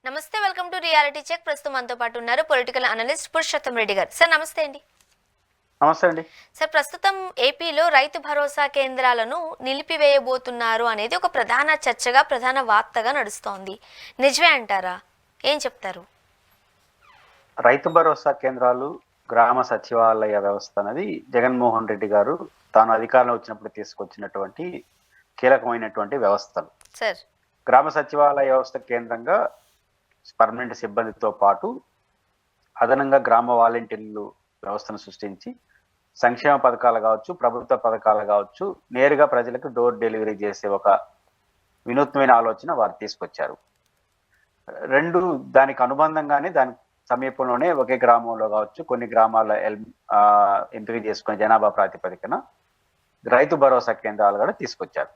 నమస్తే, welcome to reality check. ప్రస్తుతం మనతో పాటు ఉన్నారు పొలిటికల్ అనలిస్ట్ పురుషోత్తం రెడ్డి గారు. సార్ నమస్తే అండి. నమస్తే అండి. సార్, ప్రస్తుతం ఏపీలో రైతు భరోసా కేంద్రాలను నిలిపివేయబోతున్నారు అనేది ఒక ప్రధాన చర్చగా, ప్రధాన వార్తగా నడుస్తోంది. నిజమే అంటారా? ఏం చెప్తారు? రైతు భరోసా కేంద్రాలు, గ్రామ సచివాలయ వ్యవస్థ అనేది జగన్మోహన్ రెడ్డి గారు తాను అధికారంలో వచ్చినప్పుడు తీసుకొచ్చినటువంటి కీలకమైనటువంటి వ్యవస్థలు. సార్, గ్రామ సచివాలయ వ్యవస్థ కేంద్రంగా పర్మనెంట్ సిబ్బందితో పాటు అదనంగా గ్రామ వాలంటీర్లు వ్యవస్థను సృష్టించి సంక్షేమ పథకాలు కావచ్చు, ప్రభుత్వ పథకాలు కావచ్చు, నేరుగా ప్రజలకు డోర్ డెలివరీ చేసే ఒక వినూత్నమైన ఆలోచన వారు తీసుకొచ్చారు. రెండు దానికి అనుబంధంగానే దాని సమీపంలోనే ఒకే గ్రామంలో కావచ్చు, కొన్ని గ్రామాల ఎంపిక చేసుకునే జనాభా ప్రాతిపదికన రైతు భరోసా కేంద్రాలు కూడా తీసుకొచ్చారు.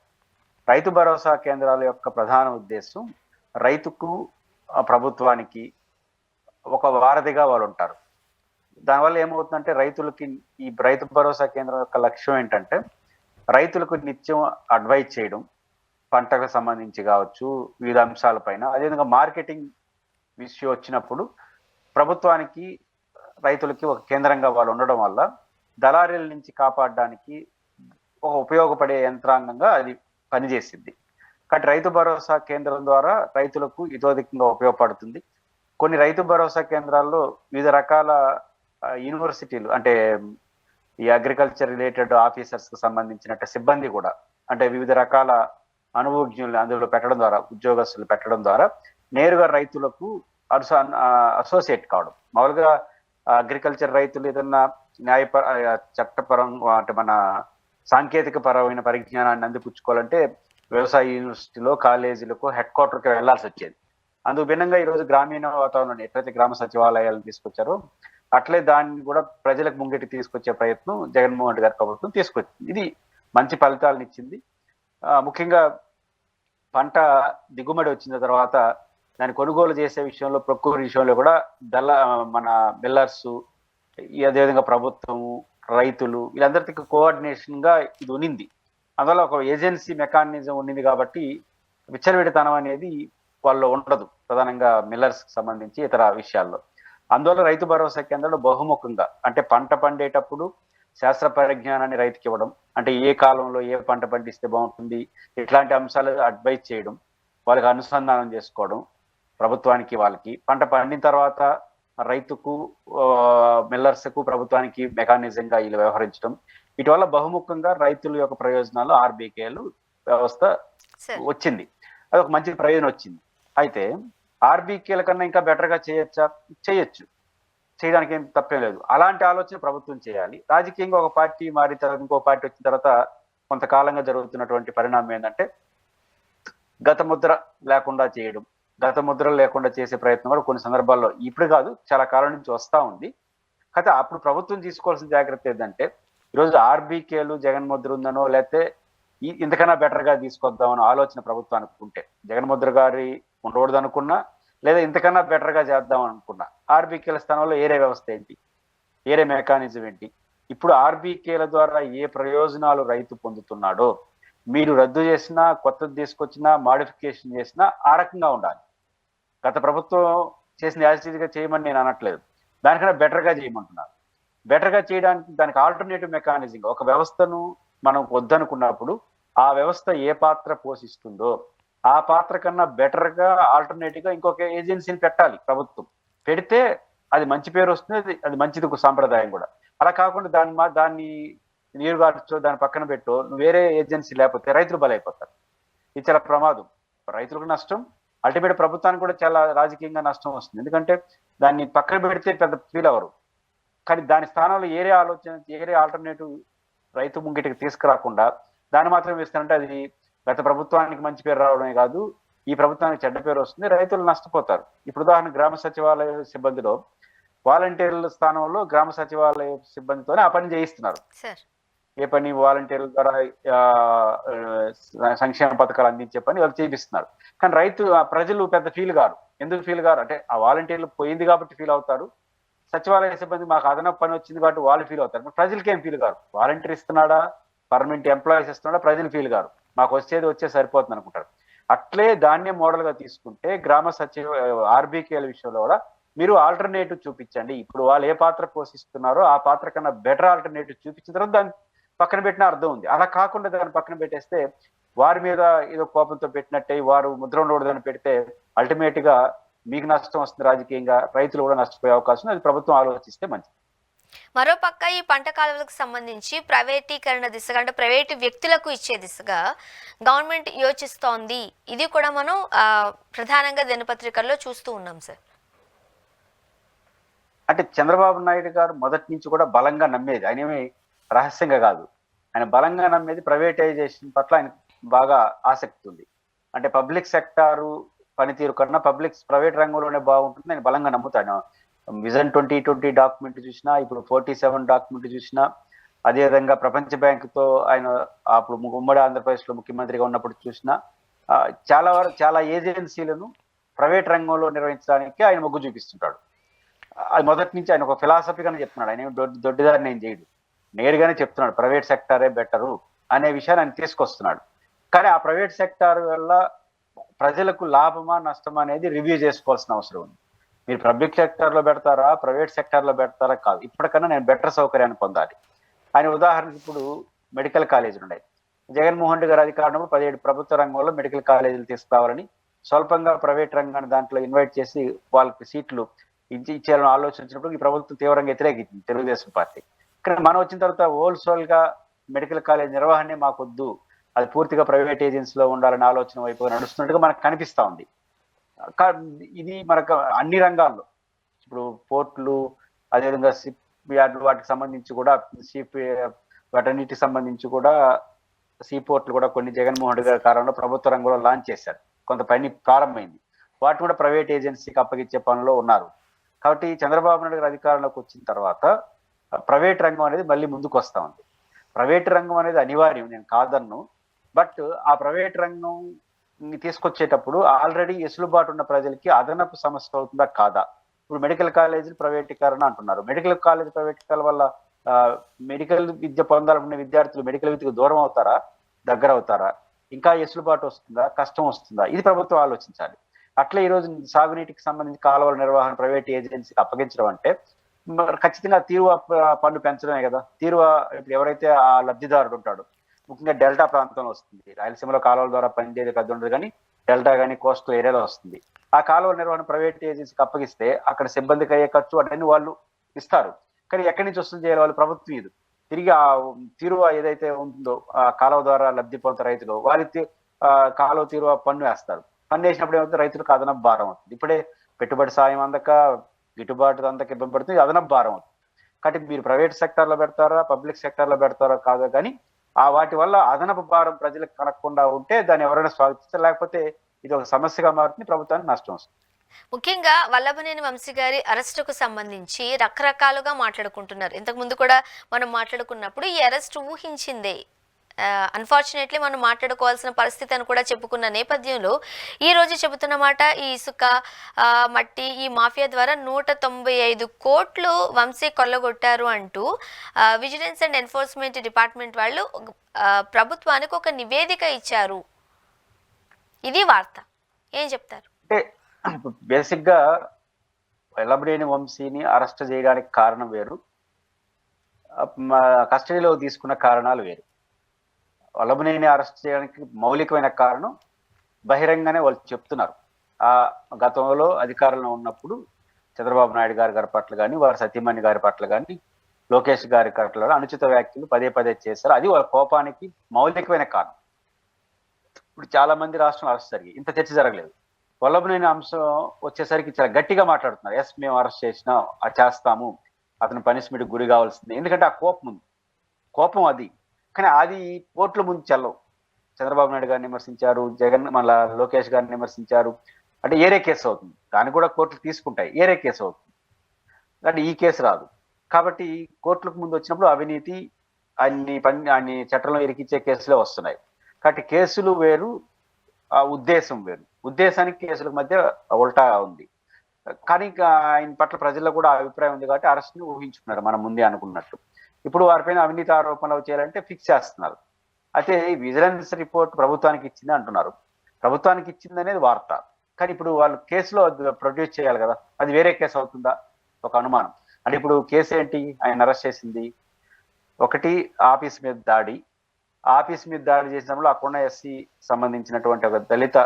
రైతు భరోసా కేంద్రాల యొక్క ప్రధాన ఉద్దేశం రైతుకు ప్రభుత్వానికి ఒక వారధిగా వాళ్ళు ఉంటారు. దానివల్ల ఏమవుతుందంటే రైతులకి ఈ రైతు భరోసా కేంద్రం యొక్క లక్ష్యం ఏంటంటే రైతులకు నిత్యం అడ్వైజ్ చేయడం, పంటకు సంబంధించి కావచ్చు, వివిధ అంశాలపైన. అదేవిధంగా మార్కెటింగ్ విషయం వచ్చినప్పుడు ప్రభుత్వానికి రైతులకి ఒక కేంద్రంగా వాళ్ళు ఉండడం వల్ల దళారీల నుంచి కాపాడడానికి ఒక ఉపయోగపడే యంత్రాంగంగా అది పనిచేసింది. కాబట్టి రైతు భరోసా కేంద్రం ద్వారా రైతులకు ఇతోధికంగా ఉపయోగపడుతుంది. కొన్ని రైతు భరోసా కేంద్రాల్లో వివిధ రకాల యూనివర్సిటీలు, అంటే ఈ అగ్రికల్చర్ రిలేటెడ్ ఆఫీసర్స్ కు సంబంధించిన సిబ్బంది కూడా, అంటే వివిధ రకాల అనుభవజ్ఞులు అందులో పెట్టడం ద్వారా, ఉద్యోగస్తులు పెట్టడం ద్వారా నేరుగా రైతులకు అసోసియేట్ కావడం. మామూలుగా అగ్రికల్చర్ రైతులు ఏదన్నా చట్టపరంగా, అంటే మన సాంకేతిక పరమైన పరిజ్ఞానాన్ని అందిపుచ్చుకోవాలంటే వ్యవసాయ యూనివర్సిటీలో, కాలేజీలకు, హెడ్ క్వార్టర్కి వెళ్లాల్సి వచ్చేది. అందుకు భిన్నంగా ఈరోజు గ్రామీణ వాతావరణంలో ఎట్లయితే గ్రామ సచివాలయాలు తీసుకొచ్చారో అట్లే దాన్ని కూడా ప్రజలకు ముంగిటి తీసుకొచ్చే ప్రయత్నం జగన్మోహన్ రెడ్డి గారి ప్రభుత్వం తీసుకొచ్చింది. ఇది మంచి ఫలితాలను ఇచ్చింది. ముఖ్యంగా పంట దిగుమడి వచ్చిన తర్వాత దాన్ని కొనుగోలు చేసే విషయంలో, ప్రొక్యూర్ విషయంలో కూడా మన మిల్లర్స్, అదేవిధంగా ప్రభుత్వము, రైతులు, వీళ్ళందరికీ కోఆర్డినేషన్ గా ఇది ఉన్నింది. అందువల్ల ఒక ఏజెన్సీ మెకానిజం ఉన్నింది కాబట్టి విచ్చలవిడితనం అనేది వాళ్ళు ఉండదు, ప్రధానంగా మిల్లర్స్ కి సంబంధించి ఇతర విషయాల్లో. అందువల్ల రైతు భరోసా కేంద్రాలు బహుముఖంగా, అంటే పంట పండేటప్పుడు శాస్త్ర పరిజ్ఞానాన్ని రైతుకి ఇవ్వడం, అంటే ఏ కాలంలో ఏ పంట పండిస్తే బాగుంటుంది, ఇట్లాంటి అంశాలు అడ్వైజ్ చేయడం, వాళ్ళకి అనుసంధానం చేసుకోవడం, ప్రభుత్వానికి వాళ్ళకి పంట పండిన తర్వాత రైతుకు, మిల్లర్స్కు, ప్రభుత్వానికి మెకానిజంగా వీళ్ళు వ్యవహరించడం. ఇటు వల్ల బహుముఖంగా రైతుల యొక్క ప్రయోజనాలు ఆర్బీకేలు వ్యవస్థ వచ్చింది. అది ఒక మంచి ప్రయోజనం వచ్చింది. అయితే ఆర్బీకేల కన్నా ఇంకా బెటర్ గా చేయొచ్చు, చేయడానికి ఏం తప్పే లేదు. అలాంటి ఆలోచన ప్రభుత్వం చేయాలి. రాజకీయంగా ఒక పార్టీ మారిన తర్వాత ఇంకో పార్టీ వచ్చిన తర్వాత కొంతకాలంగా జరుగుతున్నటువంటి పరిణామం ఏంటంటే గత ముద్ర లేకుండా చేయడం, గత ముద్ర లేకుండా చేసే ప్రయత్నం కూడా కొన్ని సందర్భాల్లో, ఇప్పుడు కాదు చాలా కాలం నుంచి వస్తూ ఉంది. అయితే అప్పుడు ప్రభుత్వం తీసుకోవాల్సిన జాగ్రత్త ఏంటంటే, ఈరోజు ఆర్బీకేలు జగన్ ముద్ర ఉందనో, లేకపోతే ఇంతకన్నా బెటర్ గా తీసుకొద్దామనో ఆలోచన ప్రభుత్వానికి ఉంటే, జగన్ ముద్ర గారి ఉండకూడదు అనుకున్నా, లేదా ఇంతకన్నా బెటర్ గా చేద్దాం అనుకున్నా, ఆర్బీకేల స్థానంలో ఏరే వ్యవస్థ ఏంటి, ఏరే మెకానిజం ఏంటి, ఇప్పుడు ఆర్బీకేల ద్వారా ఏ ప్రయోజనాలు రైతు పొందుతున్నాడో మీరు రద్దు చేసినా, కొత్తది తీసుకొచ్చినా, మాడిఫికేషన్ చేసినా ఆ రకంగా ఉండాలి. గత ప్రభుత్వం చేసిన యాజిటీగా చేయమని నేను అనట్లేదు, దానికన్నా బెటర్ గా చేయమంటున్నాను. బెటర్ గా చేయడానికి దానికి ఆల్టర్నేటివ్ మెకానిజం, ఒక వ్యవస్థను మనం వద్దనుకున్నప్పుడు ఆ వ్యవస్థ ఏ పాత్ర పోషిస్తుందో ఆ పాత్ర కన్నా బెటర్ గా ఆల్టర్నేటివ్ గా ఇంకొక ఏజెన్సీని పెట్టాలి ప్రభుత్వం. పెడితే అది మంచి పేరు వస్తుంది, అది మంచిది, ఒక సాంప్రదాయం కూడా. అలా కాకుండా దాన్ని నీరు గార్చో, దాని పక్కన పెట్టో, వేరే ఏజెన్సీ లేకపోతే రైతులు బలైపోతారు. ఇది చాలా ప్రమాదం, రైతులకు నష్టం, అల్టిమేట్ ప్రభుత్వానికి కూడా చాలా రాజకీయంగా నష్టం వస్తుంది. ఎందుకంటే దాన్ని పక్కన పెడితే పెద్ద ఫీల్ అవ్వరు, కానీ దాని స్థానంలో ఏరే ఆలోచన, ఏరే ఆల్టర్నేటివ్ రైతు ముంగిటికి తీసుకురాకుండా దాన్ని మాత్రం వేస్తానంటే అది గత ప్రభుత్వానికి మంచి పేరు రావడమే కాదు, ఈ ప్రభుత్వానికి చెడ్డ పేరు వస్తుంది, రైతులు నష్టపోతారు. ఇప్పుడు ఉదాహరణ, గ్రామ సచివాలయ సిబ్బందిలో వాలంటీర్ల స్థానంలో గ్రామ సచివాలయ సిబ్బందితోనే ఆ పని చేయిస్తున్నారు. ఏ పని? వాలంటీర్ల ద్వారా సంక్షేమ పథకాలు అందించే పని వాళ్ళు చేపిస్తున్నారు. కానీ ప్రజలు పెద్ద ఫీల్ కారు. ఎందుకు ఫీల్ కారు అంటే, ఆ వాలంటీర్లు పోయింది కాబట్టి ఫీల్ అవుతారు, సచివాలయ సిబ్బంది మాకు అదనపు పని వచ్చింది కాబట్టి వాళ్ళు ఫీల్ అవుతారు. ప్రజలకి ఏం ఫీల్ కారు. వాలంటీర్ ఇస్తున్నాడా, పర్మనెంట్ ఎంప్లాయీస్ ఇస్తున్నాడా, ప్రజలు ఫీల్ కారు. మాకు వచ్చే సరిపోతుంది అనుకుంటారు. అట్లే దాన్నే మోడల్ గా తీసుకుంటే గ్రామ సచివ ఆర్బీకేల విషయంలో కూడా మీరు ఆల్టర్నేటివ్ చూపించండి. ఇప్పుడు వాళ్ళు ఏ పాత్ర పోషిస్తున్నారో ఆ పాత్ర కన్నా బెటర్ ఆల్టర్నేటివ్ చూపించిన తర్వాత దాన్ని పక్కన పెట్టిన అర్థం ఉంది. అలా కాకుండా దాన్ని పక్కన పెట్టేస్తే వారి మీద ఏదో కోపంతో పెట్టినట్టే వారు ముద్ర ఉండకూడదని పెడితే అల్టిమేట్ గా మీకు నష్టం వస్తుంది, రాజకీయంగా రైతులు కూడా నష్టపోయే అవకాశం ఉంది. అది ప్రభుత్వం ఆలోచిస్తే మంచిది. మరోపక్క ఈ పంట కాలువలకు సంబంధించి ప్రైవేటీకరణ దిశగా అంటే ప్రైవేటు వ్యక్తులకు ఇచ్చే దిశగా గవర్నమెంట్ యోచిస్తోంది. ఇది కూడా మనం ప్రధానంగా దినపత్రికల్లో చూస్తూ ఉన్నాం సార్. అంటే చంద్రబాబు నాయుడు గారు మొదటి నుంచి కూడా బలంగా నమ్మేది, ఆయన ఏమి రహస్యంగా కాదు, ఆయన బలంగా నమ్మేది ప్రైవేటైజేషన్ పట్ల ఆయన బాగా ఆసక్తి ఉంది. అంటే పబ్లిక్ సెక్టారు పనితీరు కన్నా ప్రైవేట్ రంగంలోనే బాగుంటుంది ఆయన బలంగా నమ్ముతాడు. విజన్ 2020 డాక్యుమెంట్ చూసినా, ఇప్పుడు 47 డాక్యుమెంట్ చూసినా, అదేవిధంగా ప్రపంచ బ్యాంకుతో ఆయన అప్పుడు ఉమ్మడి ఆంధ్రప్రదేశ్లో ముఖ్యమంత్రిగా ఉన్నప్పుడు చూసినా చాలా ఏజెన్సీలను ప్రైవేట్ రంగంలో నిర్వహించడానికి ఆయన మొగ్గు చూపిస్తుంటాడు. అది మొదటి నుంచి ఆయన ఒక ఫిలాసఫీగానే చెప్తున్నాడు. ఆయన దొడ్డిదారిని ఏం చేయడు, నేరుగానే చెప్తున్నాడు ప్రైవేట్ సెక్టారే బెటరు అనే విషయాన్ని ఆయన తీసుకొస్తున్నాడు. కానీ ఆ ప్రైవేట్ సెక్టార్ వల్ల ప్రజలకు లాభమా నష్టమా అనేది రివ్యూ చేసుకోవాల్సిన అవసరం ఉంది. మీరు పబ్లిక్ సెక్టార్లో పెడతారా ప్రైవేట్ సెక్టార్లో పెడతారా కాదు, ఇప్పటికన్నా నేను బెటర్ సౌకర్యాన్ని పొందాలి. ఆయన ఉదాహరణకు ఇప్పుడు మెడికల్ కాలేజీలు ఉన్నాయి. జగన్మోహన్ రెడ్డి గారు అధికారంలో 17 ప్రభుత్వ రంగంలో మెడికల్ కాలేజీలు తీసుకురావాలని స్వల్పంగా ప్రైవేట్ రంగాన్ని దాంట్లో ఇన్వైట్ చేసి వాళ్ళకి సీట్లు ఇచ్చేయాలని ఆలోచించినప్పుడు ఈ ప్రభుత్వం తీవ్రంగా వ్యతిరేకించింది, తెలుగుదేశం పార్టీ. కానీ మనం వచ్చిన తర్వాత హోల్సేల్ గా మెడికల్ కాలేజ్ నిర్వహణే మాకొద్దు, అది పూర్తిగా ప్రైవేట్ ఏజెన్సీలో ఉండాలనే ఆలోచన వైపు నడుస్తున్నట్టుగా మనకు కనిపిస్తా ఉంది. ఇది మనకు అన్ని రంగాల్లో, ఇప్పుడు పోర్టులు, అదేవిధంగా షిప్ యార్డులు, వాటికి సంబంధించి కూడా వాటన్నిటికి సంబంధించి కూడా సీ పోర్టులు కూడా కొన్ని జగన్మోహన్ రెడ్డి గారి కాలంలో ప్రభుత్వ రంగంలో లాంచ్ చేశారు, కొంత పని ప్రారంభమైంది. వాటిని కూడా ప్రైవేట్ ఏజెన్సీకి అప్పగించే పనిలో ఉన్నారు. కాబట్టి చంద్రబాబు నాయుడు గారి అధికారంలోకి వచ్చిన తర్వాత ప్రైవేట్ రంగం అనేది మళ్ళీ ముందుకు వస్తా ఉంది. ప్రైవేట్ రంగం అనేది అనివార్యం, నేను కాదన్ను. బట్ ఆ ప్రైవేట్ రంగం తీసుకొచ్చేటప్పుడు ఆల్రెడీ ఎసులుబాటు ఉన్న ప్రజలకి అదనపు సమస్య అవుతుందా కాదా? ఇప్పుడు మెడికల్ కాలేజీలు ప్రైవేటీకరణ అంటున్నారు. మెడికల్ కాలేజ్ ప్రైవేటీకరణ వల్ల మెడికల్ విద్య పొందాలనుకునే విద్యార్థులు మెడికల్ విద్యకు దూరం అవుతారా, దగ్గర అవుతారా? ఇంకా ఎసులుబాటు వస్తుందా, కష్టం వస్తుందా? ఇది ప్రభుత్వం ఆలోచించాలి. అట్లే ఈరోజు సాగునీటికి సంబంధించి కాలువల నిర్వహణ ప్రైవేట్ ఏజెన్సీకి అప్పగించడం అంటే ఖచ్చితంగా తీరువ పన్ను పెంచడమే కదా. తీరువ ఇప్పుడు ఎవరైతే ఆ లబ్ధిదారుడు ఉంటాడో, ముఖ్యంగా డెల్టా ప్రాంతంలో వస్తుంది, రాయలసీమలో కాలువల ద్వారా పనిచేయడం పెద్ద ఉండదు, కానీ డెల్టా కానీ కోస్టల్ ఏరియాలో వస్తుంది. ఆ కాలువల నిర్వహణ ప్రైవేట్ ఏజెన్సీకి అప్పగిస్తే అక్కడ సిబ్బందికి అయ్యే ఖర్చు అటన్నీ వాళ్ళు ఇస్తారు. కానీ ఎక్కడి నుంచి వస్తుంది చేయాలి వాళ్ళు? ప్రభుత్వం ఇది తిరిగి ఆ తీరువ ఏదైతే ఉంటుందో ఆ కాలువ ద్వారా లబ్ధి పొందే రైతులు వారి కాలువ తీరువ పన్ను వేస్తారు. పన్ను వేసినప్పుడు ఏమవుతుంది? రైతులకు అదనపు భారం అవుతుంది. ఇప్పుడే పెట్టుబడి సాయం అందక గిట్టుబాటు అందక ఇబ్బంది పడుతుంది, అదనపు భారం అవుతుంది. కాబట్టి మీరు ప్రైవేట్ సెక్టార్లో పెడతారా పబ్లిక్ సెక్టార్లో పెడతారా కాదో, కానీ వాటి వల్ల అదనపు భారం ప్రజలకు కనకుండా ఉంటే దాన్ని ఎవరైనా స్వాగతిస్తారు, లేకపోతే ఇది ఒక సమస్యగా మారుతుంది, ప్రభుత్వానికి నష్టం వస్తుంది. ముఖ్యంగా వల్లభనేని వంశీ గారి అరెస్టుకు సంబంధించి రకరకాలుగా మాట్లాడుకుంటున్నారు. ఇంతకు ముందు కూడా మనం మాట్లాడుకున్నప్పుడు ఈ అరెస్ట్ ఊహించిందే, అన్ఫార్చునేట్లీ మనం మాట్లాడుకోవాల్సిన పరిస్థితి అని కూడా చెప్పుకున్న నేపథ్యంలో ఈ రోజు చెబుతున్న మాట, ఈ ఇసుక మట్టి ఈ మాఫియా ద్వారా 195 కోట్లు వంశీ కొల్లగొట్టారు అంటూ విజిలెన్స్ అండ్ ఎన్ఫోర్స్మెంట్ డిపార్ట్మెంట్ వాళ్ళు ప్రభుత్వానికి ఒక నివేదిక ఇచ్చారు. ఇది వార్త, ఏం చెప్తారు? అంటే బేసిక్ గా వల్లభనేని వంశీని అరెస్ట్ చేయడానికి కారణం వేరు, కస్టడీలో తీసుకున్న కారణాలు వేరు. వల్లభనేని అరెస్ట్ చేయడానికి మౌలికమైన కారణం బహిరంగానే వాళ్ళు చెప్తున్నారు. ఆ గతంలో అధికారంలో ఉన్నప్పుడు చంద్రబాబు నాయుడు గారి పట్ల కానీ, వారి సతీమణి గారి పట్ల కానీ, లోకేష్ గారి పట్ల అనుచిత వ్యాఖ్యలు పదే పదే చేశారు. అది వాళ్ళ కోపానికి మౌలికమైన కారణం. ఇప్పుడు చాలా మంది రాష్ట్రంలో అరెస్ట్ జరిగి ఇంత చర్చ జరగలేదు. వల్లభనేని అంశం వచ్చేసరికి చాలా గట్టిగా మాట్లాడుతున్నారు. ఎస్, మేము అరెస్ట్ చేసినాం, అది చేస్తాము, అతను పనిష్మెంట్ గురి కావాల్సింది. ఎందుకంటే ఆ కోపం ఉంది, కోపం అది. కానీ అది కోర్టుల ముందు చెల్లవు. చంద్రబాబు నాయుడు గారిని విమర్శించారు, మళ్ళా లోకేష్ గారిని విమర్శించారు అంటే ఏరే కేసు అవుతుంది, దాన్ని కూడా కోర్టులు తీసుకుంటాయి, ఏరే కేసు అవుతుంది. అంటే ఈ కేసు రాదు. కాబట్టి కోర్టులకు ముందు వచ్చినప్పుడు అవినీతి అన్ని చట్టంలో ఇరికిచ్చే కేసులే వస్తున్నాయి. కాబట్టి కేసులు వేరు, ఆ ఉద్దేశం వేరు. ఉద్దేశానికి కేసుల మధ్య ఉల్టా ఉంది. కానీ ఆయన పట్ల ప్రజల్లో కూడా అభిప్రాయం ఉంది కాబట్టి అరెస్ట్ని ఊహించుకున్నారు మనం ముందే అనుకున్నట్టు. ఇప్పుడు వారిపైన అవినీతి ఆరోపణలు చేయాలంటే ఫిక్స్ చేస్తున్నారు. అయితే విజిలెన్స్ రిపోర్ట్ ప్రభుత్వానికి ఇచ్చింది అంటున్నారు. ప్రభుత్వానికి ఇచ్చింది అనేది వార్త. కానీ ఇప్పుడు వాళ్ళు కేసులో ప్రొడ్యూస్ చేయాలి కదా, అది వేరే కేసు అవుతుందా ఒక అనుమానం. అంటే ఇప్పుడు కేసు ఏంటి, ఆయన అరెస్ట్ చేసింది ఒకటి ఆఫీస్ మీద దాడి, ఆఫీస్ మీద దాడి చేసినప్పుడు అక్కడ ఎస్సీ సంబంధించినటువంటి ఒక దళిత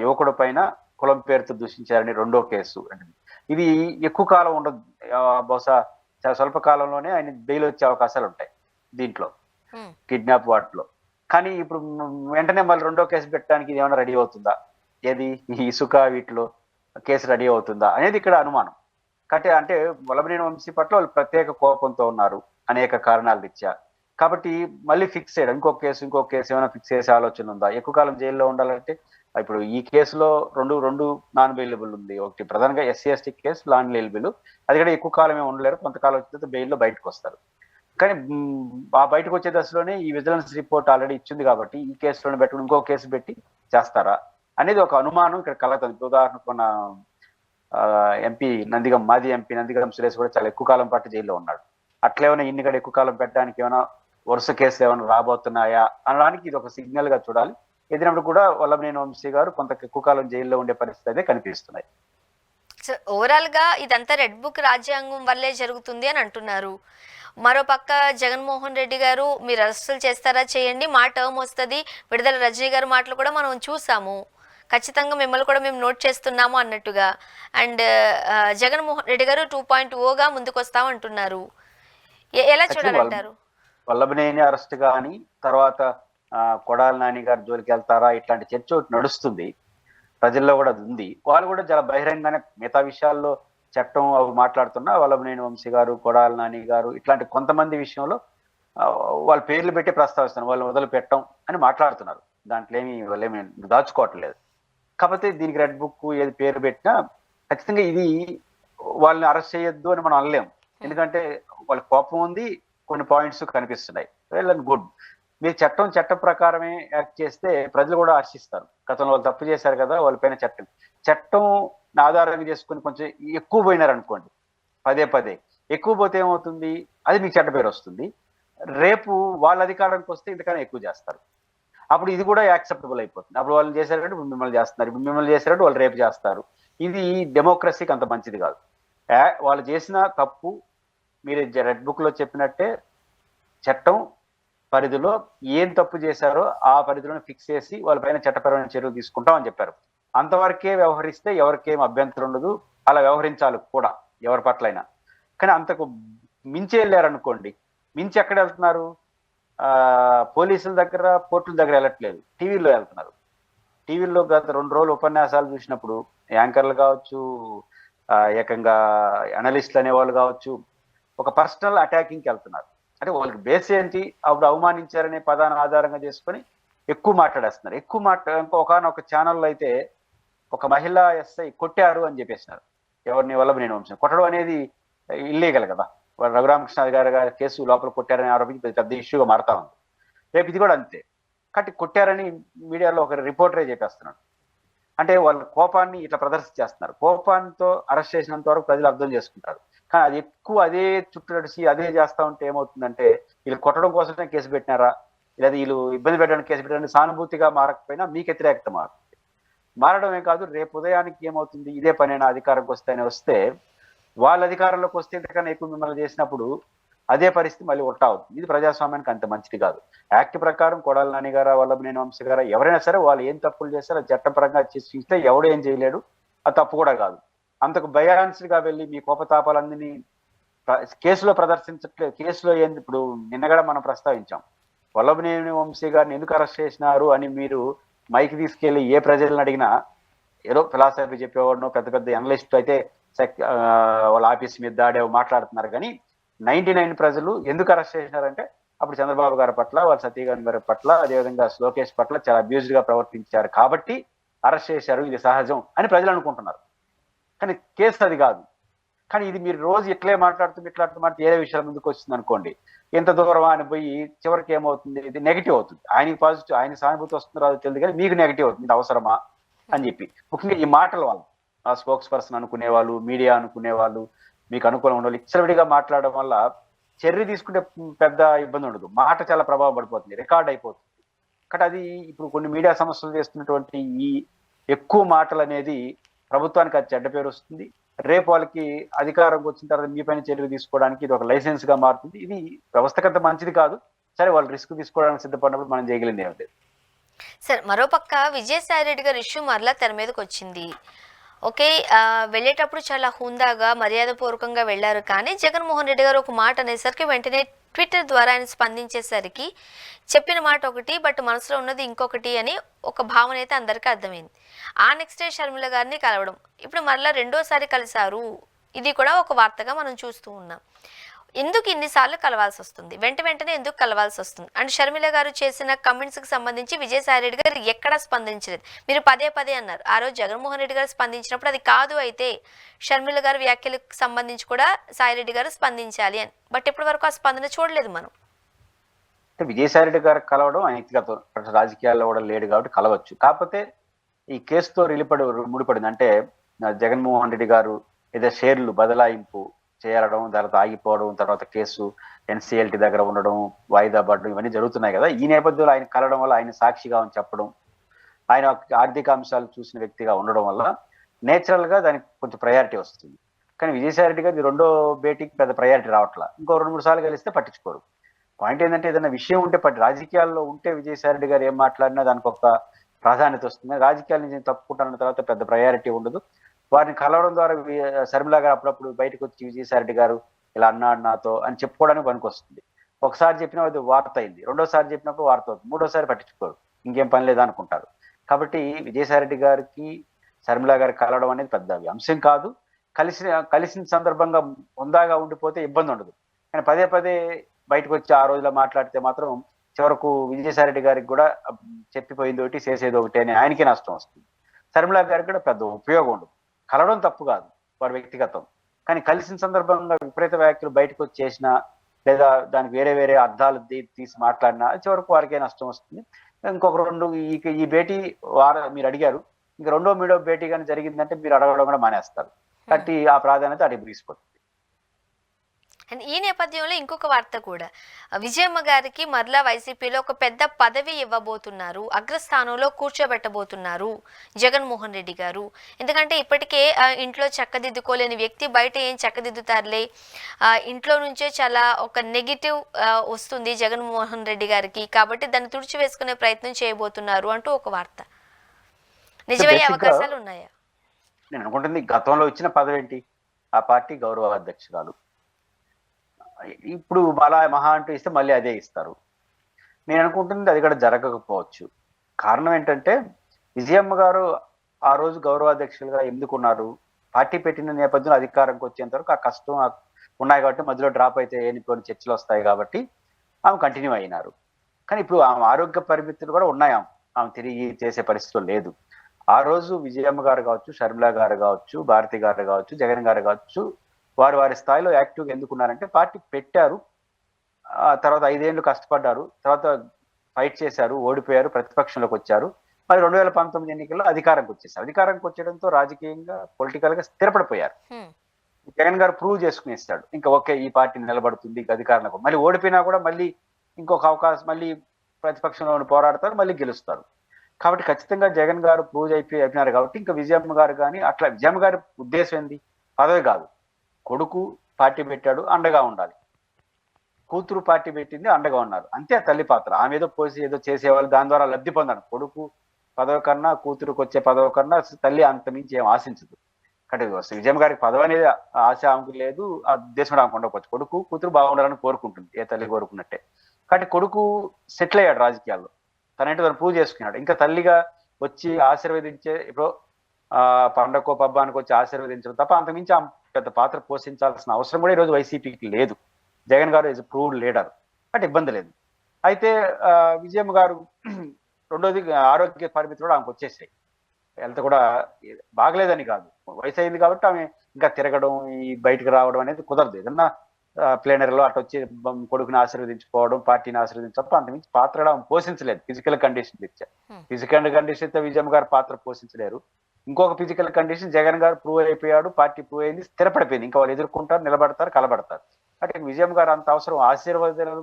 యువకుడు పైన కులం పేరుతో దూషించారని రెండో కేసు. ఇది ఎక్కువ కాలం ఉండదు, బహుశా చాలా స్వల్ప కాలంలోనే ఆయన బెయిల్ వచ్చే అవకాశాలు ఉంటాయి దీంట్లో, కిడ్నాప్ వాటిలో. కానీ ఇప్పుడు వెంటనే మళ్ళీ రెండో కేసు పెట్టడానికి ఇది ఏమైనా రెడీ అవుతుందా, ఏది ఈ ఇసుక వీటిలో కేసు రెడీ అవుతుందా అనేది ఇక్కడ అనుమానం. అంటే వల్లభనేని వంశీ పట్ల వాళ్ళు ప్రత్యేక కోపంతో ఉన్నారు అనేక కారణాలు రీత్యా. కాబట్టి మళ్ళీ ఫిక్స్ చేయడం, ఇంకొక కేసు ఏమైనా ఫిక్స్ చేసే ఆలోచన ఉందా? ఎక్కువ కాలం జైల్లో ఉండాలంటే ఇప్పుడు ఈ కేసులో రెండు నాన్ బెయిలబుల్ ఉంది. ఒకటి ప్రధానంగా SC ST case non bailable, అది కూడా ఎక్కువ కాలమే ఉండలేరు, కొంతకాలం వచ్చిన బెయిల్లో బయటకు వస్తారు. కానీ ఆ బయటకు వచ్చే దశలోనే ఈ విజిలెన్స్ రిపోర్ట్ ఆల్రెడీ ఇచ్చింది కాబట్టి ఈ కేసులోనే పెట్టుకుని ఇంకో కేసు పెట్టి చేస్తారా అనేది ఒక అనుమానం ఇక్కడ కలుగుతుంది. ఉదాహరణకు మన మాజీ ఎంపీ నందిగం సురేష్ కూడా చాలా ఎక్కువ కాలం పాటు జైల్లో ఉన్నాడు. అట్లేమైనా ఇన్ని కూడా ఎక్కువ కాలం పెట్టడానికి ఏమైనా వరుస కేసులు ఏమైనా రాబోతున్నాయా అనడానికి ఇది ఒక సిగ్నల్ గా చూడాలి. ఎదినప్పుడు కూడా వల్లభనేని వంశీ గారు కొంత ఎక్కువ కాలం జైల్లో ఉండే పరిస్థితి అయితే కనిపిస్తున్నాయి. ఓవరాల్ గా ఇదంతా రెడ్ బుక్ రాజ్యాంగం వల్లే జరుగుతుంది అని అంటున్నారు. మరోపక్క జగన్మోహన్ రెడ్డి గారు మీరు అరెస్టులు చేస్తారా చేయండి, మా టర్మ్ వస్తుంది, విడుదల రజనీ గారి మాటలు కూడా మనం చూసాము, ఖచ్చితంగా మిమ్మల్ని కూడా మేము నోట్ చేస్తున్నాము అన్నట్టుగా. అండ్ జగన్మోహన్ రెడ్డి గారు 2.0గా ముందుకు వస్తామంటున్నారు. ఎలా చూడాలంటారు? వల్లభనేని అరెస్ట్ కానీ తర్వాత కొడాలి నాని గారి జోలికి వెళ్తారా ఇట్లాంటి చర్చ నడుస్తుంది, ప్రజల్లో కూడా అది ఉంది. వాళ్ళు కూడా చాలా బహిరంగానే మిగతా విషయాల్లో చట్టం అవి మాట్లాడుతున్నా వల్లభనేని వంశీ గారు, కొడాలి నాని గారు ఇట్లాంటి కొంతమంది విషయంలో వాళ్ళ పేర్లు పెట్టి ప్రస్తావిస్తున్నారు, వాళ్ళు వదిలి పెట్టం అని మాట్లాడుతున్నారు. దాంట్లో వాళ్ళేమి దాచుకోవట్లేదు. కాకపోతే దీనికి రెడ్ బుక్ ఏది పేరు పెట్టినా ఖచ్చితంగా ఇది వాళ్ళని అరెస్ట్ చేయొద్దు అని మనం అనలేము. ఎందుకంటే వాళ్ళ కోపం ఉంది, కొన్ని పాయింట్స్ కనిపిస్తున్నాయి. వెల్ అండ్ గుడ్, మీరు చట్ట ప్రకారమే యాక్ట్ చేస్తే ప్రజలు కూడా హర్షిస్తారు. గతంలో వాళ్ళు తప్పు చేశారు కదా, వాళ్ళపైన చట్టం ఆధారంగా చేసుకుని కొంచెం ఎక్కువ పోయినారు అనుకోండి, పదే ఎక్కువ పోతే ఏమవుతుంది, అది మీకు చెడ్డ పేరు వస్తుంది. రేపు వాళ్ళ అధికారానికి వస్తే ఇంతకన్నా ఎక్కువ చేస్తారు. అప్పుడు ఇది కూడా యాక్సెప్టబుల్ అయిపోతుంది. అప్పుడు వాళ్ళు చేశారంటే ఇప్పుడు మిమ్మల్ని చేస్తున్నారు, ఇప్పుడు మిమ్మల్ని చేశారంటే వాళ్ళు రేపు చేస్తారు. ఇది డెమోక్రసీకి అంత మంచిది కాదు. వాళ్ళు చేసిన తప్పు మీరు రెడ్ బుక్ లో చెప్పినట్టే చట్టం పరిధిలో ఏం తప్పు చేశారో ఆ పరిధిలోనే ఫిక్స్ చేసి వాళ్ళపైన చట్టపరమైన చర్యలు తీసుకుంటాం అని చెప్పారు. అంతవరకే వ్యవహరిస్తే ఎవరికేం అభ్యంతరం ఉండదు, అలా వ్యవహరించాలి కూడా ఎవరి పట్లైనా. కానీ అంతకు మించి వెళ్ళారనుకోండి, మించి ఎక్కడ వెళ్తున్నారు, పోలీసుల దగ్గర కోర్టుల దగ్గర వెళ్ళట్లేదు, టీవీలో వెళ్తున్నారు. టీవీలో గత 2 రోజులు ఉపన్యాసాలు చూసినప్పుడు యాంకర్లు కావచ్చు, ఏకంగా అనలిస్టులు అనేవాళ్ళు కావచ్చు, ఒక పర్సనల్ అటాకింగ్కి వెళ్తున్నారు. అంటే వాళ్ళకి బేస్ ఏంటి, అప్పుడు అవమానించారనే పదాన్ని ఆధారంగా చేసుకొని ఎక్కువ మాట్లాడేస్తున్నారు. ఒకనొక ఛానల్లో అయితే ఒక మహిళా ఎస్ఐ కొట్టారు అని చెప్పేసినారు. ఎవరిని వల్లభనేని వంశీ కొట్టడం అనేది ఇల్లీగల్ కదా. రఘురామకృష్ణ గారి కేసు లోపల కొట్టారని ఆరోపించి పెద్ద ఇష్యూగా మారుతా ఉంది. రేపు ఇది కూడా అంతే. కాబట్టి కొట్టారని మీడియాలో ఒక రిపోర్టరే చెప్పేస్తున్నాడు. అంటే వాళ్ళ కోపాన్ని ఇట్లా ప్రదర్శించేస్తున్నారు. కోపాంతో అరెస్ట్ చేసినంత వరకు ప్రజలు అర్థం చేసుకుంటారు. కానీ అది ఎక్కువ అదే చుట్టూ నడిచి అదే చేస్తా ఉంటే ఏమవుతుందంటే, వీళ్ళు కొట్టడం కోసమే కేసు పెట్టినారా, లేదా వీళ్ళు ఇబ్బంది పెట్టడానికి కేసు పెట్టడానికి సానుభూతిగా మారకపోయినా మీకు వ్యతిరేకత మారుతుంది. మారడమే కాదు, రేపు ఉదయానికి ఏమవుతుంది, ఇదే పనైనా అధికారంకి వస్తే వాళ్ళ అధికారంలోకి వస్తే ఇంతకన్నా ఎక్కువ మిమ్మల్ని చేసినప్పుడు అదే పరిస్థితి మళ్ళీ ఉల్టా అవుతుంది. ఇది ప్రజాస్వామ్యానికి అంత మంచిది కాదు. యాక్ట్ ప్రకారం కొడాలి నాని గారా, వల్లభనేని వంశీ గారా, ఎవరైనా సరే వాళ్ళు ఏం తప్పులు చేస్తారో చట్టపరంగా శిక్షిస్తే ఎవడు ఏం చేయలేడు, అది తప్పు కూడా కాదు. అంతకు బయాన్స్డ్గా వెళ్ళి మీ కోపతాపాలన్నీ కేసులో ప్రదర్శించట్లేదు. కేసులో ఏంది, ఇప్పుడు నిన్నగడ మనం ప్రస్తావించాం, వల్లభనేని వంశీ గారిని ఎందుకు అరెస్ట్ చేసినారు అని మీరు మైక్ తీసుకెళ్లి ఏ ప్రజలను అడిగినా ఏదో ఫిలాసఫీ చెప్పేవాడు, పెద్ద అనలిస్ట్ అయితే వాళ్ళ ఆఫీస్ మీద దాడే మాట్లాడుతున్నారు. కానీ 99 ప్రజలు ఎందుకు అరెస్ట్ చేసినారంటే అప్పుడు చంద్రబాబు గారి పట్ల, వాళ్ళ సతీగారి గారి పట్ల, అదేవిధంగా లోకేష్ పట్ల చాలా అబ్యూజ్డ్ గా ప్రవర్తించారు కాబట్టి అరెస్ట్ చేశారు, ఇది సహజం అని ప్రజలు అనుకుంటున్నారు. కానీ కేసు అది కాదు. కానీ ఇది మీరు రోజు ఇట్లే మాట్లాడుతూ ఏదే విషయాల ముందుకు వచ్చింది అనుకోండి, ఎంత దూరం అని పోయి చివరికి ఏమవుతుంది, ఇది నెగిటివ్ అవుతుంది. ఆయనకి పాజిటివ్, ఆయన సానుభూతి వస్తుందో రాదో తెలియదు, కానీ మీకు నెగిటివ్ అవుతుంది, ఇది అవసరమా అని చెప్పి. ముఖ్యంగా ఈ మాటల వల్ల ఆ స్పోక్స్ పర్సన్ అనుకునే వాళ్ళు, మీడియా అనుకునే వాళ్ళు, మీకు అనుకూలం ఉండాలి, ఇచ్చలవిడిగా మాట్లాడడం వల్ల చర్య తీసుకుంటే పెద్ద ఇబ్బంది ఉండదు, మాట చాలా ప్రభావం పడిపోతుంది, రికార్డ్ అయిపోతుంది. కాబట్టి అది ఇప్పుడు కొన్ని మీడియా సంస్థలు చేస్తున్నటువంటి ఈ ఎక్కువ మాటలు అనేది ప్రభుత్వానికి అది చెడ్డ పేరు వస్తుంది. రేపు వాళ్ళకి అధికారంకి వచ్చిన తర్వాత మీ పైన చర్యలు తీసుకోవడానికి ఇది ఒక లైసెన్స్ గా మారుతుంది. ఇది వ్యవస్థకంత మంచిది కాదు. సరే, వాళ్ళు రిస్క్ తీసుకోవడానికి సిద్ధపడినప్పుడు మనం చేయగలిగింది ఏమి లేదు. సార్, మరోపక్క విజయసాయి రెడ్డి గారి ఇష్యూ మరలా తెర మీదకి వచ్చింది. ఓకే, వెళ్ళేటప్పుడు చాలా హుందాగా మర్యాదపూర్వకంగా వెళ్ళారు, కానీ జగన్మోహన్ రెడ్డి గారు ఒక మాట అనేసరికి వెంటనే ట్విట్టర్ ద్వారా ఆయన స్పందించేసరికి చెప్పిన మాట ఒకటి బట్ మనసులో ఉన్నది ఇంకొకటి అని ఒక భావన అయితే అందరికీ అర్థమైంది. ఆ నెక్స్ట్ డే షర్మిల గారిని కలవడం, ఇప్పుడు మరలా రెండోసారి కలిశారు, ఇది కూడా ఒక వార్తగా మనం చూస్తూ ఉన్నాం. ఎందుకు ఇన్నిసార్లు కలవాల్సి వస్తుంది, వెంటనే ఎందుకు కలవాల్సి వస్తుంది? అండ్ షర్మిల గారు చేసిన కమెంట్స్కి సంబంధించి విజయసాయి రెడ్డి గారు ఎక్కడా స్పందించలేదు. మీరు పదే అన్నారు, ఆ రోజు జగన్మోహన్ రెడ్డి గారు స్పందించినప్పుడు అది కాదు, అయితే షర్మిల గారు వ్యాఖ్యలకు సంబంధించి కూడా సాయిరెడ్డి గారు స్పందించాలి అని. బట్ ఇప్పటి వరకు ఆ స్పందన చూడలేదు మనం. విజయసాయి రెడ్డి గారు కలవడం ఆయన వ్యక్తిగతం, రాజకీయాల్లో కూడా లేడు కాబట్టి కలవచ్చు. కాకపోతే ఈ కేసుతో ముడిపడింది అంటే జగన్మోహన్ రెడ్డి గారు ఏదో షేర్లు బదలాయింపు చేరడం, తర్వాత ఆగిపోవడం, తర్వాత కేసు ఎన్సీఎల్టీ దగ్గర ఉండడం, వాయిదా పడడం, ఇవన్నీ జరుగుతున్నాయి కదా. ఈ నేపథ్యంలో ఆయన కలవడం వల్ల ఆయన సాక్షిగా అని చెప్పడం, ఆయన ఆర్థిక అంశాలు చూసిన వ్యక్తిగా ఉండడం వల్ల నేచురల్ గా దానికి కొంచెం ప్రయారిటీ వస్తుంది. కానీ విజయసాయి రెడ్డి గారి రెండో భేటీకి పెద్ద ప్రయారిటీ రావట్లా. ఇంకో 2-3 సార్లు కలిస్తే పట్టించుకోరు. పాయింట్ ఏంటంటే ఏదైనా విషయం ఉంటే రాజకీయాల్లో ఉంటే విజయసాయి రెడ్డి గారు ఏం మాట్లాడినా దానికి ఒక ప్రాధాన్యత వస్తుంది. రాజకీయాల నుంచి తప్పుకుంటున్న తర్వాత పెద్ద ప్రయారిటీ ఉండదు. వారిని కలవడం ద్వారా షర్మిల గారు అప్పుడప్పుడు బయటకు వచ్చి విజయసాయి రెడ్డి గారు ఇలా అన్నాడు నాతో అని చెప్పుకోవడానికి పనికి వస్తుంది. ఒకసారి చెప్పినా అది వార్త అయింది, రెండోసారి చెప్పినప్పుడు వార్త అవుతుంది, మూడోసారి పట్టించుకోరు, ఇంకేం పని లేదా అనుకుంటారు. కాబట్టి విజయసాయి రెడ్డి గారికి షర్మిల గారికి కలవడం అనేది పెద్ద అంశం కాదు. కలిసిన సందర్భంగా హుందాగా ఉండిపోతే ఇబ్బంది ఉండదు. కానీ పదే బయటకు వచ్చి ఆ రోజులో మాట్లాడితే మాత్రం చివరకు విజయసాయి రెడ్డి గారికి కూడా చెప్పిపోయింది ఒకటి, చేసేది ఒకటి అని ఆయనకే నష్టం వస్తుంది. షర్మిల గారికి కూడా పెద్ద ఉపయోగం ఉండదు. కలవడం తప్పు కాదు, వారి వ్యక్తిగతం. కానీ కలిసిన సందర్భంగా విపరీత వ్యాఖ్యలు బయటకు వచ్చి చేసినా లేదా దానికి వేరే అర్థాలు తీసి మాట్లాడినా చివరకు వారికే నష్టం వస్తుంది. ఇంకొక ఈ భేటీ మీరు అడిగారు, ఇంక మూడో భేటీ కానీ జరిగిందంటే మీరు అడగడం కూడా మానేస్తారు. కాబట్టి ఆ ప్రాధాన్యత అడిగి తీసుకుంటుంది. అండ్ ఈ నేపథ్యంలో ఇంకొక వార్త కూడా, విజయమ్మ గారికి మరలా వైసీపీలో ఒక పెద్ద పదవి ఇవ్వబోతున్నారు, అగ్రస్థానంలో కూర్చోబెట్టబోతున్నారు జగన్మోహన్ రెడ్డి గారు. ఎందుకంటే ఇప్పటికే ఇంట్లో చక్కదిద్దుకోలేని వ్యక్తి బయట ఏం చక్కదిద్దుతారులే, ఇంట్లో నుంచే చాలా ఒక నెగిటివ్ వస్తుంది జగన్మోహన్ రెడ్డి గారికి, కాబట్టి దాన్ని తుడిచివేసుకునే ప్రయత్నం చేయబోతున్నారు అంటూ ఒక వార్త. నిజమయ్యే అవకాశాలు ఉన్నాయా? నేను అనుకుంటుంది గతంలో ఇచ్చిన పదవి ఏంటి, ఆ పార్టీ గౌరవ అధ్యక్షురాలు. ఇప్పుడు అలా మహా అంటూ ఇస్తే మళ్ళీ అదే ఇస్తారు. నేను అనుకుంటుంది అది కూడా జరగకపోవచ్చు. కారణం ఏంటంటే విజయమ్మ గారు ఆ రోజు గౌరవాధ్యక్షులుగా ఎందుకున్నారు, పార్టీ పెట్టిన నేపథ్యంలో అధికారంకి వచ్చేంత వరకు ఆ కష్టం ఉన్నాయి కాబట్టి మధ్యలో డ్రాప్ అయితే కొన్ని చర్చలు వస్తాయి కాబట్టి ఆమె కంటిన్యూ అయినారు. కానీ ఇప్పుడు ఆమె ఆరోగ్య పరిమితులు కూడా ఉన్నాయి, ఆమె తిరిగి చేసే పరిస్థితులు లేదు. ఆ రోజు విజయమ్మ గారు కావచ్చు, షర్మిల గారు కావచ్చు, భారతి గారు కావచ్చు, జగన్ గారు కావచ్చు, వారి స్థాయిలో యాక్టివ్గా ఎందుకున్నారంటే పార్టీ పెట్టారు, తర్వాత 5 ఏళ్ళు కష్టపడ్డారు, తర్వాత ఫైట్ చేశారు, ఓడిపోయారు, ప్రతిపక్షంలోకి వచ్చారు, మరి 2019 ఎన్నికల్లో అధికారంకి వచ్చేసారు. అధికారంకి వచ్చేయడంతో రాజకీయంగా పొలిటికల్ గా స్థిరపడిపోయారు. జగన్ గారు ప్రూవ్ చేసుకునేస్తాడు, ఇంకా ఓకే ఈ పార్టీ నిలబడుతుంది అధికారంలో. మళ్ళీ ఓడిపోయినా కూడా మళ్ళీ ఇంకొక అవకాశం, మళ్ళీ ప్రతిపక్షంలో పోరాడతారు, మళ్ళీ గెలుస్తారు. కాబట్టి ఖచ్చితంగా జగన్ గారు ప్రూవ్ అయిపోయినారు కాబట్టి ఇంకా విజయమ్మ గారు కానీ అట్లా. విజయమ్మ గారి ఉద్దేశం ఏంది, పదవి కాదు, కొడుకు పార్టీ పెట్టాడు అండగా ఉండాలి, కూతురు పార్టీ పెట్టింది అండగా ఉన్నారు, అంతే తల్లి పాత్ర. ఆమె ఏదో పోసి ఏదో చేసేవాళ్ళు దాని ద్వారా లబ్ధి పొందాడు. కొడుకు పదవి కన్నా కూతురుకు వచ్చే పదవి కన్నా తల్లి అంత మించి ఏం ఆశించదు. కాబట్టి విజయమ్మ గారికి పదవి అనేది ఆశ ఆమెకు లేదు, ఆ ఉద్దేశం ఆమెకు ఉండకపోవచ్చు. కొడుకు కూతురు బాగుండాలని కోరుకుంటుంది, ఏ తల్లి కోరుకున్నట్టే. కాబట్టి కొడుకు సెటిల్ అయ్యాడు రాజకీయాల్లో, తనంటే తను ప్రూవ్ చేసుకున్నాడు. ఇంకా తల్లిగా వచ్చి ఆశీర్వదించే, ఇప్పుడు పండగకో పబ్బానికి వచ్చి ఆశీర్వదించడం తప్ప అంతకుమించి ఆమె పెద్ద పాత్ర పోషించాల్సిన అవసరం కూడా ఈరోజు వైసీపీకి లేదు. జగన్ గారు ఈజ్ ప్రూవ్డ్ లీడర్, అంటే ఇబ్బంది లేదు. అయితే విజయమ్మ గారు రెండోది ఆరోగ్య పరిమితులు కూడా ఆమెకు వచ్చేసాయి. హెల్త్ కూడా బాగలేదని కాదు, వయసు అయింది కాబట్టి ఆమె ఇంకా తిరగడం, ఈ బయటకు రావడం అనేది కుదరదు. ఏదన్నా ప్లేనరీలో అటు వచ్చి కొడుకుని ఆశీర్వదించుకోవడం, పార్టీని ఆశీర్వదించడం, అంతకుమించి పాత్ర ఆమె పోషించలేదు. ఫిజికల్ కండిషన్ ఇచ్చా, ఫిజికల్ కండిషన్ అయితే విజయమ్మ గారు పాత్ర పోషించలేరు. ఇంకొక ఫిజికల్ కండిషన్, జగన్ గారు ప్రూవ్ అయిపోయాడు, పార్టీ ప్రూవ్ అయింది, స్థిరపడిపోయింది. ఇంకా వాళ్ళు ఎదుర్కొంటారు, నిలబడతారు, కలబడతారు. అంటే విజయమ్మ గారు అంత అవసరం, ఆశీర్వాదాలు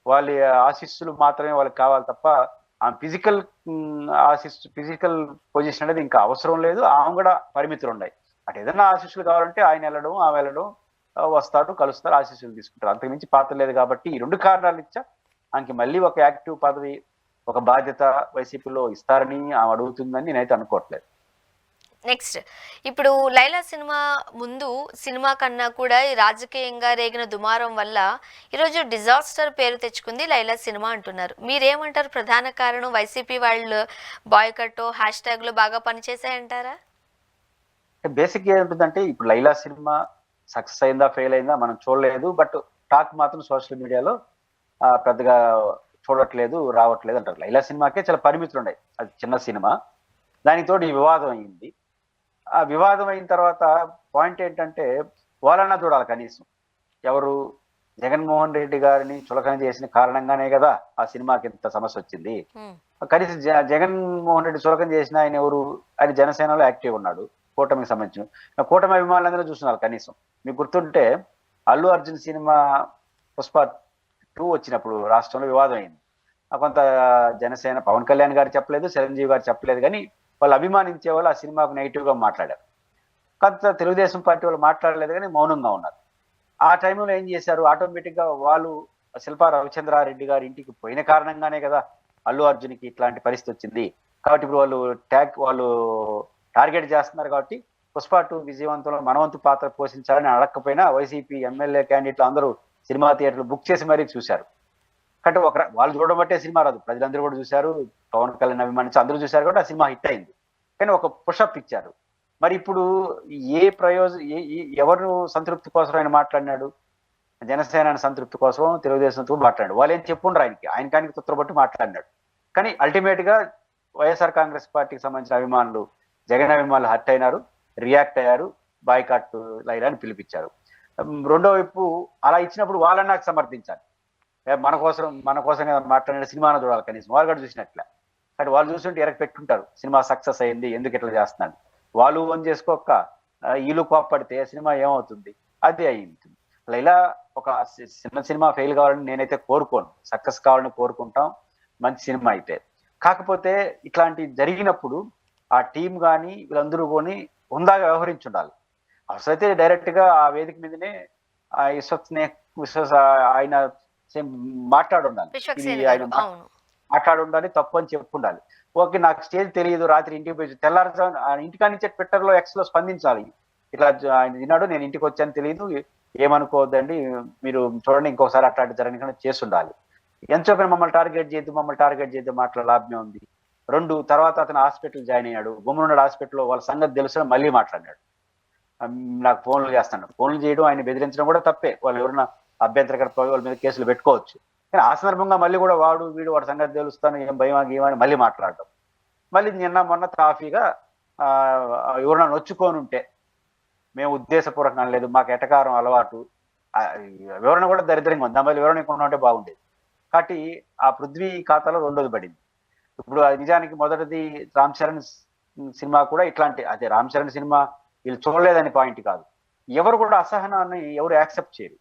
వాళ్ళ ఆశీస్సులు మాత్రమే వాళ్ళకి కావాలి తప్ప ఆ ఫిజికల్ పొజిషన్ అనేది ఇంకా అవసరం లేదు. ఆమె కూడా పరిమితులు ఉన్నాయి. అటు ఏదైనా ఆశీస్సులు కావాలంటే ఆయన వెళ్ళడం, ఆమె వెళ్ళడం, వస్తాడు, కలుస్తారు, ఆశీస్సులు తీసుకుంటారు. అంతకు మించి పాత్ర లేదు కాబట్టి ఈ 2 కారణాలు ఇచ్చా ఆమెకి మళ్ళీ ఒక యాక్టివ్ పదవి, ఒక బాధ్యత వైసీపీలో ఇస్తారని ఆమె అడుగుతుందని నేనైతే అనుకోవట్లేదు. నెక్స్ట్, ఇప్పుడు లైలా సినిమా ముందు సినిమా కన్నా కూడా ఈ రాజకీయంగా రేగిన దుమారం వల్ల ఈరోజు డిజాస్టర్ పేరు తెచ్చుకుంది లైలా సినిమా అంటున్నారు. మీరేమంటారు? ప్రధాన కారణం వైసీపీ వాళ్ళు బాయ్కట్ హ్యాష్ ట్యాగ్లు బాగా పనిచేసాయంటారా? బేసిక్ ఏముంటుందంటే ఇప్పుడు లైలా సినిమా సక్సెస్ అయిందా ఫెయిల్ అయిందా మనం చూడలేదు. బట్ టాక్ మాత్రం సోషల్ మీడియాలో పెద్దగా చూడట్లేదు, రావట్లేదు అంటారు. లైలా సినిమాకే చాలా పరిమితులు ఉన్నాయి. అది చిన్న సినిమా. దానికి తోడు ఈ వివాదం అయింది. ఆ వివాదం అయిన తర్వాత పాయింట్ ఏంటంటే వాళ్ళన్నా చూడాలి కనీసం. ఎవరు? జగన్మోహన్ రెడ్డి గారిని చులకన చేసిన కారణంగానే కదా ఆ సినిమాకి ఇంత సమస్య వచ్చింది. కనీసం జగన్మోహన్ రెడ్డి చులకన చేసిన ఆయన ఎవరు? ఆయన జనసేనలో యాక్టివ్ ఉన్నాడు, కూటమికి సంబంధించిన కూటమి అభిమానులందరూ చూస్తున్నారు. కనీసం మీకు గుర్తుంటే అల్లు అర్జున్ సినిమా పుష్ప 2 వచ్చినప్పుడు రాష్ట్రంలో వివాదం అయింది. కొంత జనసేన పవన్ కళ్యాణ్ గారు చెప్పలేదు, చిరంజీవి గారు చెప్పలేదు, కానీ వాళ్ళు అభిమానించే వాళ్ళు ఆ సినిమాకు నెగిటివ్ గా మాట్లాడారు. కొంత తెలుగుదేశం పార్టీ వాళ్ళు మాట్లాడలేదు, కానీ మౌనంగా ఉన్నారు. ఆ టైంలో ఏం చేశారు? ఆటోమేటిక్ గా వాళ్ళు శిల్పా రవిచంద్రారెడ్డి గారి ఇంటికి పోయిన కారణంగానే కదా అల్లు అర్జున్కి ఇట్లాంటి పరిస్థితి వచ్చింది. కాబట్టి ఇప్పుడు వాళ్ళు టార్గెట్ చేస్తున్నారు. కాబట్టి పుష్ప 2 విజయవంతంలో మనవంతు పాత్ర పోషించాలని అడగకపోయినా వైసీపీ ఎమ్మెల్యే క్యాండిడేట్లు అందరూ సినిమా థియేటర్లు బుక్ చేసి మరీ చూశారు. అంటే వాళ్ళు చూడడం బట్టే సినిమా రాదు, ప్రజలందరూ కూడా చూశారు, పవన్ కళ్యాణ్ అభిమానించి అందరూ చూశారు కాబట్టి ఆ సినిమా హిట్ అయింది. కానీ ఒక పుషప్ ఇచ్చారు. మరి ఇప్పుడు ఏ ఎవరు సంతృప్తి కోసం ఆయన మాట్లాడినాడు? జనసేన సంతృప్తి కోసం తెలుగుదేశంతో మాట్లాడాడు. వాళ్ళు ఏం చెప్పుండ్రు ఆయనకి తుత్తరబట్టి మాట్లాడినాడు. కానీ అల్టిమేట్ గా వైఎస్ఆర్ కాంగ్రెస్ పార్టీకి సంబంధించిన అభిమానులు, జగన్ అభిమానులు హర్ట్ అయినారు, రియాక్ట్ అయ్యారు, బాయ్కాట్ లైలా అని పిలిపించారు. రెండో వైపు అలా ఇచ్చినప్పుడు వాళ్ళని నాకు సమర్థించాలి. మన కోసం కదా మాట్లాడిన సినిమాను చూడాలి కనీసం. వాళ్ళు కూడా చూసినట్లే. కానీ వాళ్ళు చూస్తుంటే ఎరగ పెట్టుకుంటారు సినిమా సక్సెస్ అయింది, ఎందుకు ఇట్లా చేస్తున్నాడు. వాళ్ళు ఓన్ చేసుకోక వీళ్ళు కోప్పడితే సినిమా ఏమవుతుంది? అది అయింది. ఇలా ఒక చిన్న సినిమా ఫెయిల్ కావాలని నేనైతే కోరుకోను. సక్సెస్ కావాలని కోరుకుంటాం, మంచి సినిమా అయితే. కాకపోతే ఇట్లాంటి జరిగినప్పుడు ఆ టీం కానీ వీళ్ళందరూ కొని హుందాగా వ్యవహరించుండాలి. అవసరమైతే డైరెక్ట్ గా ఆ వేదిక మీదనే ఆయన మాట్లాడుండాలి. మాట్లాడుండాలి, తప్పు అని చెప్పుండాలి. ఓకే, నాకు స్టేజ్ తెలియదు, రాత్రి ఇంటికి పోయి తెల్లారుజామున ఇంటికాడ నుంచే ట్విట్టర్ లో ఎక్స్ లో స్పందించాలి. ఇట్లా ఆయన తిన్నాడు, నేను ఇంటికి వచ్చాను తెలియదు, ఏమనుకోవద్దండి, మీరు చూడండి, ఇంకోసారి అట్లాంటి జరగకుండా చేస్తుండాలి. ఎంచోక మమ్మల్ని టార్గెట్ చేయద్దు మాటల లాభమే ఉంది. 2 తర్వాత అతను హాస్పిటల్ జాయిన్ అయ్యాడు. గుమ్మనున్నాడు హాస్పిటల్లో, వాళ్ళ సంగతి తెలుసు మళ్ళీ మాట్లాడినాడు. నాకు ఫోన్లు చేయడం, ఆయన బెదిరించడం కూడా తప్పే. వాళ్ళు ఎవరైనా అభ్యంతరకర వాళ్ళ మీద కేసులు పెట్టుకోవచ్చు. కానీ ఆ సందర్భంగా మళ్ళీ కూడా వాడి సంగతి తెలుస్తాను, ఏం భయమా గీమని మళ్ళీ మాట్లాడటం. మళ్ళీ మొన్న తాఫీగా ఎవరైనా నొచ్చుకొని ఉంటే మేము ఉద్దేశపూర్వకంగా లేదు, మాకు ఎటకారం అలవాటు, వివరణ కూడా దరిద్రంగా ఉంది, మళ్ళీ వివరణ కొన్నా ఉంటే బాగుండేది. కాబట్టి ఆ పృథ్వీ ఖాతాలో 2వది పడింది. ఇప్పుడు నిజానికి మొదటిది రామ్ చరణ్ సినిమా కూడా ఇట్లాంటి, అదే రామ్ చరణ్ సినిమా వీళ్ళు చూడలేదని పాయింట్ కాదు, ఎవరు కూడా అసహనాన్ని ఎవరు యాక్సెప్ట్ చేయరు.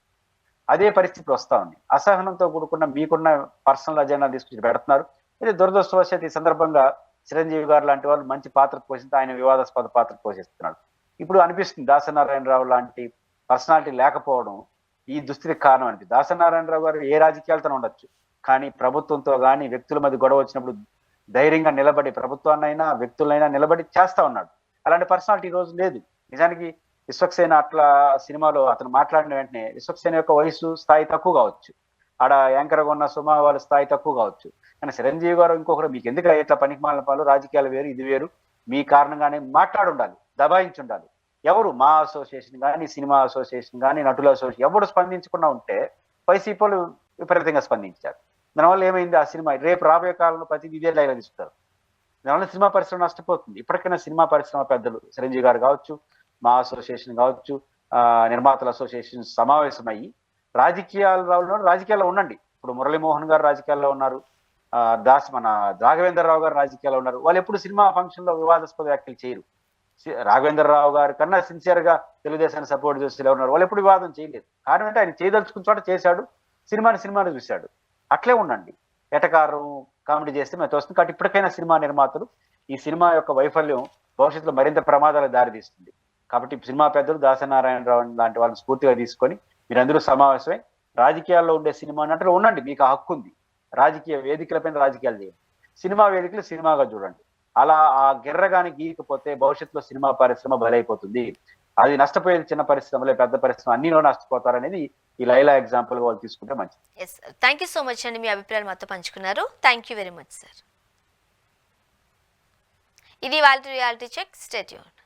అదే పరిస్థితి వస్తా ఉంది. అసహనంతో కూడుకున్న మీకున్న పర్సనల్ అజెండా తీసుకొచ్చి పెడుతున్నారు. ఇది దురదృష్టవశాత్తు ఈ సందర్భంగా చిరంజీవి గారు లాంటి వాళ్ళు మంచి పాత్ర పోషిస్తే ఆయన వివాదాస్పద పాత్ర పోషిస్తున్నాడు. ఇప్పుడు అనిపిస్తుంది దాసనారాయణరావు లాంటి పర్సనాలిటీ లేకపోవడం ఈ దుస్థితికి కారణం అనిపిస్తుంది. దాసనారాయణరావు గారు ఏ రాజకీయాలతో ఉండొచ్చు, కానీ ప్రభుత్వంతో కానీ వ్యక్తుల మధ్య గొడవ వచ్చినప్పుడు ధైర్యంగా నిలబడి, ప్రభుత్వాన్నైనా వ్యక్తులైనా నిలబడి చేస్తా ఉన్నాడు. అలాంటి పర్సనాలిటీ ఈ రోజు లేదు. నిజానికి విశ్వక్సేన అట్లా సినిమాలో అతను మాట్లాడిన వెంటనే విశ్వక్సేన యొక్క వయసు స్థాయి తక్కువ కావచ్చు, ఆడ యాంకర్గా ఉన్న సుమా వాళ్ళ స్థాయి తక్కువ కావచ్చు, కానీ చిరంజీవి గారు ఇంకొకరు మీకు ఎందుకు ఇట్లా పనికిమాలిన పాలు, రాజకీయాలు వేరు ఇది వేరు, మీ కారణంగానే మాట్లాడుండాలి, దబాయించుండాలి. ఎవరు మా అసోసియేషన్ కానీ, సినిమా అసోసియేషన్ కానీ, నటుల అసోసియేషన్ ఎవరు స్పందించకుండా ఉంటే వైసీపీలు విపరీతంగా స్పందించారు. దానివల్ల ఏమైంది? ఆ సినిమా రేపు రాబోయే కాలంలో ప్రతి ఇదే లైలా తీస్తారు. దానివల్ల సినిమా పరిశ్రమ నష్టపోతుంది. ఇప్పటికైనా సినిమా పరిశ్రమ పెద్దలు చిరంజీవి గారు కావచ్చు, మా అసోసియేషన్ కావచ్చు, నిర్మాతల అసోసియేషన్ సమావేశమయ్యి రాజకీయాల్లో ఉండండి. ఇప్పుడు మురళీమోహన్ గారు రాజకీయాల్లో ఉన్నారు, మన రాఘవేంద్రరావు గారు రాజకీయాల్లో ఉన్నారు. వాళ్ళు ఎప్పుడు సినిమా ఫంక్షన్ లో వివాదాస్పద వ్యాఖ్యలు చేయరు. రాఘవేంద్రరావు గారి కన్నా సిన్సియర్ గా తెలుగుదేశాన్ని సపోర్ట్ చేసి ఉన్నారు, వాళ్ళు ఎప్పుడు వివాదం చేయలేదు. కారణం అంటే ఆయన చేయదలుచుకున్న చోట చేశాడు, సినిమాని చూశాడు. అట్లే ఉండండి. ఎటకారం కామెడీ చేస్తే మేము తోస్తుంది. కాబట్టి ఇప్పటికైనా సినిమా నిర్మాతలు ఈ సినిమా యొక్క వైఫల్యం భవిష్యత్తులో మరింత ప్రమాదాలకు దారితీస్తుంది. కాబట్టి సినిమా పెద్దలు దాసనారాయణరావు లాంటి వాళ్ళని స్ఫూర్తిగా తీసుకొని మీరందరూ సమావేశమై రాజకీయాల్లో ఉండే సినిమా నటులు ఉండండి, మీకు ఆ హక్కు ఉంది. రాజకీయ వేదికలపైన రాజకీయాలు చేయండి, సినిమా వేదికలు సినిమాగా చూడండి. అలా ఆ గిర్రగాని గీయకపోతే భవిష్యత్తులో సినిమా పరిశ్రమ బలైపోతుంది. అది నష్టపోయేది చిన్న పరిశ్రమలే, పెద్ద పరిశ్రమ అన్నిలో నష్టపోతారనేది ఈ లైలా ఎగ్జాంపుల్ వాళ్ళు తీసుకుంటే మంచిది. Yes, thank you so much అండి, మీ అభిప్రాయాలు మాతో పంచుకున్నారు. Thank you very much sir. ఇది వాళ్ళ రియాలిటీ చెక్. Stay tuned.